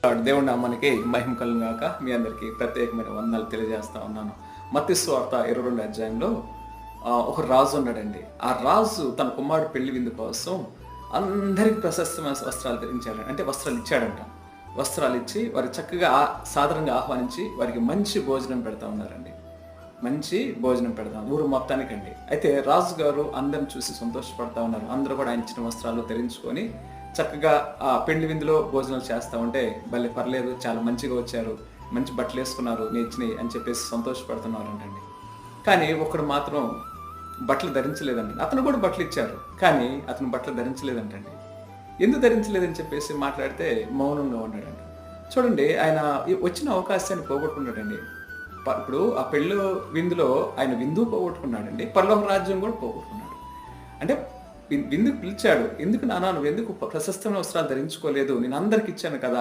దేవుడి నామానికి మహిమ కలుగును గాక. మీ అందరికీ ప్రత్యేకమైన వందనాలు తెలియజేస్తా ఉన్నాను. మత్తయి సువార్త 22 అధ్యాయంలో ఒక రాజు ఉన్నాడండి. ఆ రాజు తన కుమారుడు పెళ్లి విందు కోసం అందరికి ప్రశస్తమైన వస్త్రాలు ధరించాడు. అంటే వస్త్రాలు ఇచ్చాడంట. వస్త్రాలు ఇచ్చి వారు చక్కగా సాదరంగా ఆహ్వానించి వారికి మంచి భోజనం పెడతా ఉన్నారండి. మంచి భోజనం పెడతాం ఊరు మొత్తానికండి. అయితే రాజుగారు అందరిని చూసి సంతోషపడతా ఉన్నారు. అందరూ కూడా ఆయన ఇచ్చిన వస్త్రాలు ధరించుకొని చక్కగా ఆ పెళ్లి విందులో భోజనాలు చేస్తూ ఉంటే భలే పర్లేదు, చాలా మంచిగా వచ్చారు, మంచి బట్టలు వేసుకున్నారు, నేర్చినాయి అని చెప్పేసి సంతోషపడుతున్నారంటండి. కానీ ఒకడు మాత్రం బట్టలు ధరించలేదండి. అతను కూడా బట్టలు ఇచ్చారు, కానీ అతను బట్టలు ధరించలేదంటండి. ఎందుకు ధరించలేదని చెప్పేసి మాట్లాడితే మౌనంగా ఉన్నాడంట. చూడండి, ఆయన వచ్చిన అవకాశాన్ని పోగొట్టుకున్నాడండి. ఇప్పుడు ఆ పెళ్ళి విందులో ఆయన విందు పోగొట్టుకున్నాడండి, పరలోక రాజ్యం కూడా పోగొట్టుకున్నాడు. అంటే విందుకు పిలిచాడు, ఎందుకు నాన్న నువ్వు ఎందుకు ప్రశస్తమైన వస్త్రాలు ధరించుకోలేదు, నేను అందరికి ఇచ్చాను కదా,